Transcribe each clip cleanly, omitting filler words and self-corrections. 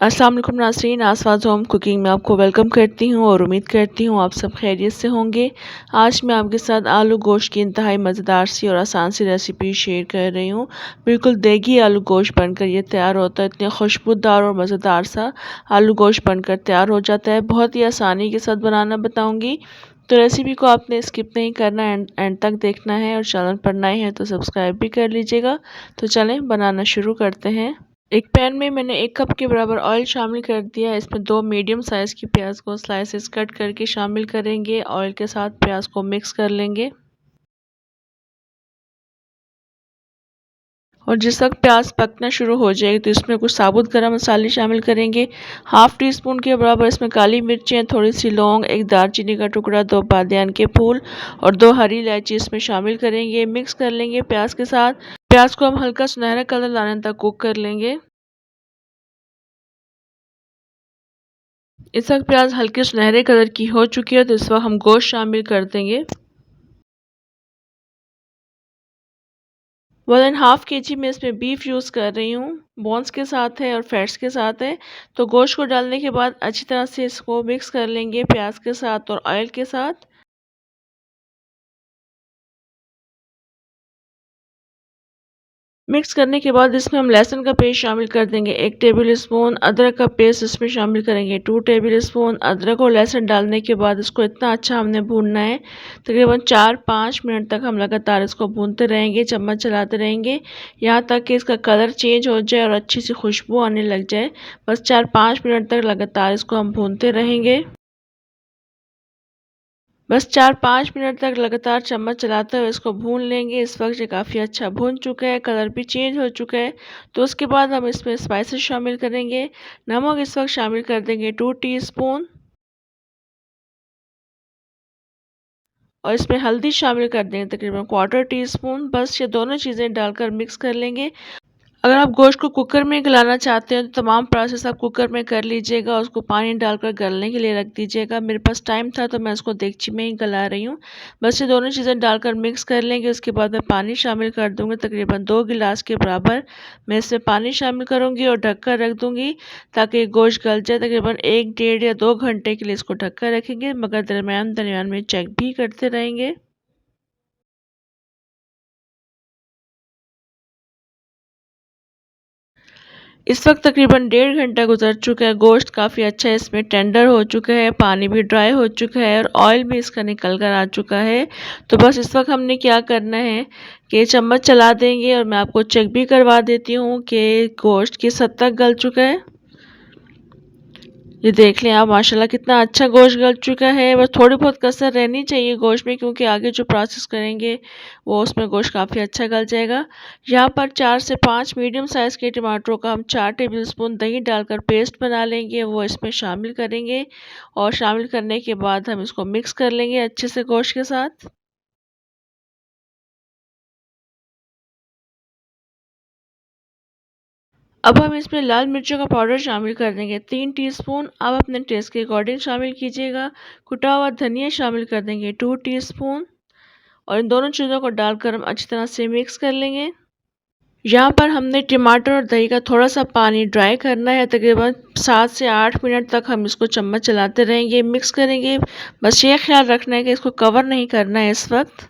अस्सलाम वालेकुम नाज़रीन, आसवाज़ होम कुकिंग में आपको वेलकम करती हूँ और उम्मीद करती हूँ आप सब खैरियत से होंगे। आज मैं आपके साथ आलू गोश्त की इंतहाई मज़ेदार सी और आसान सी रेसिपी शेयर कर रही हूँ। बिल्कुल देगी आलू गोश्त बनकर ये तैयार होता है। इतने खुशबूदार और मज़ेदार सा आलू गोश्त बनकर तैयार हो जाता है। बहुत ही आसानी के साथ बनाना बताऊँगी, तो रेसिपी को आपने स्किप नहीं करना, एंड तक देखना है। और चैनल पर नए हैं तो सब्सक्राइब भी कर लीजिएगा। तो चलें बनाना शुरू करते हैं। एक पैन में मैंने 1 कप के बराबर ऑयल शामिल कर दिया है। इसमें 2 मीडियम साइज़ की प्याज को स्लाइसेस कट करके शामिल करेंगे। ऑयल के साथ प्याज को मिक्स कर लेंगे और जिस वक्त प्याज पकना शुरू हो जाएगी तो इसमें कुछ साबुत गरम मसाले शामिल करेंगे। हाफ टी स्पून के बराबर इसमें काली मिर्चें, थोड़ी सी लौंग, 1 दालचीनी का टुकड़ा, 2 बादियान के फूल और 2 हरी इलायची इसमें शामिल करेंगे। मिक्स कर लेंगे प्याज के साथ। प्याज को हम हल्का सुनहरा कलर लाने तक कुक कर लेंगे। इस वक्त प्याज हल्के सुनहरे कलर की हो चुकी है तो इस वक्त हम गोश्त शामिल कर देंगे। 1.5 kg में इसमें बीफ यूज़ कर रही हूँ। बोन्स के साथ है और फैट्स के साथ है। तो गोश्त को डालने के बाद अच्छी तरह से इसको मिक्स कर लेंगे प्याज के साथ और ऑयल के साथ। मिक्स करने के बाद इसमें हम लहसुन का पेस्ट शामिल कर देंगे 1 टेबल स्पून। अदरक का पेस्ट इसमें शामिल करेंगे 2 टेबल स्पून। अदरक और लहसुन डालने के बाद इसको इतना अच्छा हमने भूनना है, तकरीबन 4-5 मिनट तक हम लगातार इसको भूनते रहेंगे, चम्मच चलाते रहेंगे यहाँ तक कि इसका कलर चेंज हो जाए और अच्छी सी खुशबू आने लग जाए। बस 4-5 मिनट तक लगातार इसको हम भूनते रहेंगे। बस 4-5 मिनट तक लगातार चम्मच चलाते हुए इसको भून लेंगे। इस वक्त ये काफ़ी अच्छा भून चुका है, कलर भी चेंज हो चुका है। तो उसके बाद हम इसमें स्पाइसेस शामिल करेंगे। नमक इस वक्त शामिल कर देंगे 2 टीस्पून और इसमें हल्दी शामिल कर देंगे तकरीबन 1/4 टीस्पून। बस ये दोनों चीज़ें डालकर मिक्स कर लेंगे। अगर आप गोश्त को कुकर में गलाना चाहते हैं तो तमाम प्रोसेस आप कुकर में कर लीजिएगा। उसको पानी डालकर गलने के लिए रख दीजिएगा। मेरे पास टाइम था तो मैं उसको देगची में ही गला रही हूँ। बस ये दोनों चीज़ें डालकर मिक्स कर लेंगे। उसके बाद मैं पानी शामिल कर दूँगी, तकरीबन 2 गिलास के बराबर मैं इसमें पानी शामिल करूँगी और ढक कर रख दूँगी ताकि गोश्त गल जाए। तकरीबन 1, डेढ़ या 2 घंटे के लिए इसको ढक कर रखेंगे, मगर दरमियान दरमियान में चेक भी करते रहेंगे। इस वक्त तकरीबन 1.5 घंटा गुजर चुका है। गोश्त काफ़ी अच्छा है, इसमें टेंडर हो चुका है, पानी भी ड्राई हो चुका है और ऑयल भी इसका निकल कर आ चुका है। तो बस इस वक्त हमने क्या करना है कि चम्मच चला देंगे और मैं आपको चेक भी करवा देती हूँ कि गोश्त किस हद तक गल चुका है। ये देख लें आप, माशाल्लाह कितना अच्छा गोश्त गल चुका है। बस थोड़ी बहुत कसर रहनी चाहिए गोश्त में, क्योंकि आगे जो प्रोसेस करेंगे वो उसमें गोश्त काफ़ी अच्छा गल जाएगा। यहाँ पर 4 से 5 मीडियम साइज़ के टमाटरों का हम 4 टेबलस्पून दही डालकर पेस्ट बना लेंगे, वो इसमें शामिल करेंगे और शामिल करने के बाद हम इसको मिक्स कर लेंगे अच्छे से गोश्त के साथ। अब हम इसमें लाल मिर्चों का पाउडर शामिल कर देंगे 3 टीस्पून। आप अपने टेस्ट के अकॉर्डिंग शामिल कीजिएगा। कुटा हुआ धनिया शामिल कर देंगे 2 टीस्पून और इन दोनों चीज़ों को डालकर हम अच्छी तरह से मिक्स कर लेंगे। यहाँ पर हमने टमाटर और दही का थोड़ा सा पानी ड्राई करना है। तकरीबन 7 से 8 मिनट तक हम इसको चम्मच चलाते रहेंगे, मिक्स करेंगे। बस ये ख्याल रखना है कि इसको कवर नहीं करना है इस वक्त।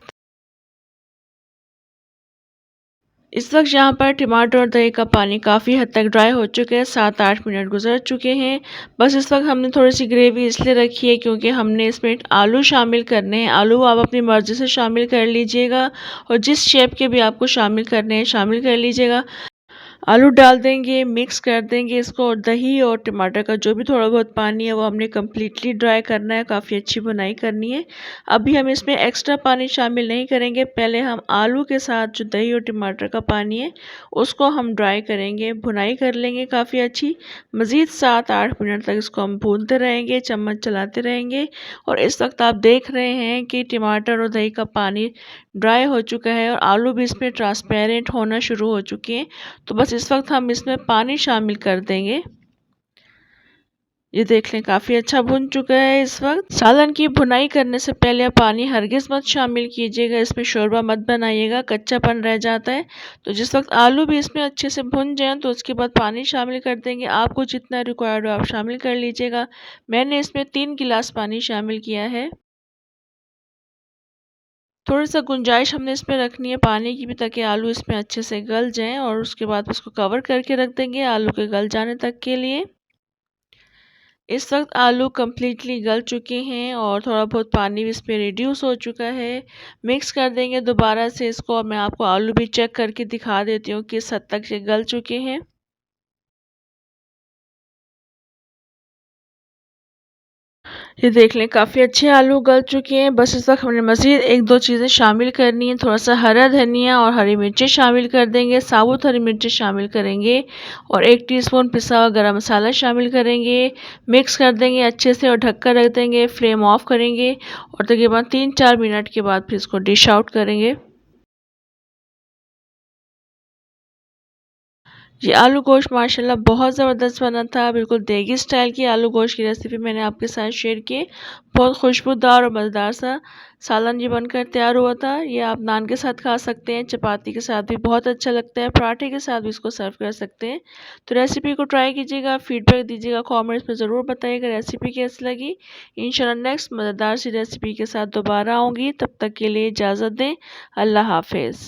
इस वक्त यहाँ पर टमाटर और दही का पानी काफ़ी हद तक ड्राई हो चुके हैं, 7-8 मिनट गुजर चुके हैं। बस इस वक्त हमने थोड़ी सी ग्रेवी इसलिए रखी है क्योंकि हमने इसमें आलू शामिल करने हैं। आलू आप अपनी मर्ज़ी से शामिल कर लीजिएगा और जिस शेप के भी आपको शामिल करने हैं शामिल कर लीजिएगा। आलू डाल देंगे, मिक्स कर देंगे इसको और दही और टमाटर का जो भी थोड़ा बहुत पानी है वो हमने कम्प्लीटली ड्राई करना है, काफ़ी अच्छी बुनाई करनी है। अभी हम इसमें एक्स्ट्रा पानी शामिल नहीं करेंगे, पहले हम आलू के साथ जो दही और टमाटर का पानी है उसको हम ड्राई करेंगे, भुनाई कर लेंगे काफ़ी अच्छी। मज़ीद 7-8 मिनट तक इसको हम भूनते रहेंगे, चम्मच चलाते रहेंगे। और इस वक्त आप देख रहे हैं कि टमाटर और दही का पानी ड्राई हो चुका है और आलू भी इसमें ट्रांसपेरेंट होना शुरू हो चुके हैं। तो बस इस वक्त हम इसमें पानी शामिल कर देंगे। ये देख लें काफ़ी अच्छा भुन चुका है इस वक्त। सालन की भुनाई करने से पहले आप पानी हरगिज़ मत शामिल कीजिएगा, इसमें शोरबा मत बनाइएगा, कच्चापन रह जाता है। तो जिस वक्त आलू भी इसमें अच्छे से भुन जाएँ तो उसके बाद पानी शामिल कर देंगे। आपको जितना रिक्वायर्ड हो आप शामिल कर लीजिएगा। मैंने इसमें 3 गिलास पानी शामिल किया है। थोड़ी-सा गुंजाइश हमने इसमें रखनी है पानी की भी, ताकि आलू इसमें अच्छे से गल जाएँ, और उसके बाद उसको कवर करके रख देंगे आलू के गल जाने तक के लिए। इस वक्त आलू कम्प्लीटली गल चुके हैं और थोड़ा बहुत पानी भी इसमें रिड्यूस हो चुका है। मिक्स कर देंगे दोबारा से इसको, और मैं आपको आलू भी चेक करके दिखा देती हूँ किस हद तक ये गल चुके हैं। ये देख लें काफ़ी अच्छे आलू गल चुके हैं। बस इस वक्त हमने मज़ीद 1-2 चीज़ें शामिल करनी है। थोड़ा सा हरा धनिया और हरी मिर्चें शामिल कर देंगे, साबुत हरी मिर्चें शामिल करेंगे, और 1 टीस्पून पिसा हुआ गरम मसाला शामिल करेंगे। मिक्स कर देंगे अच्छे से और ढक कर रख देंगे। फ्लेम ऑफ करेंगे और तकरीबन 3-4 मिनट के बाद फिर इसको डिश आउट करेंगे। ये आलू गोश्त माशाल्लाह बहुत ज़बरदस्त बना था। बिल्कुल देगी स्टाइल की आलू गोश्त की रेसिपी मैंने आपके साथ शेयर की। बहुत खुशबूदार और मज़ेदार सा सालन ये बनकर तैयार हुआ था। ये आप नान के साथ खा सकते हैं, चपाती के साथ भी बहुत अच्छा लगता है, पराठे के साथ भी इसको सर्व कर सकते हैं। तो रेसिपी को ट्राई कीजिएगा, फीडबैक दीजिएगा, कॉमेंट्स में ज़रूर बताइएगा रेसिपी कैसी लगी। इंशाल्लाह नेक्स्ट मज़ेदार सी रेसिपी के साथ दोबारा आऊँगी। तब तक के लिए इजाज़त दें। अल्लाह हाफ़िज़।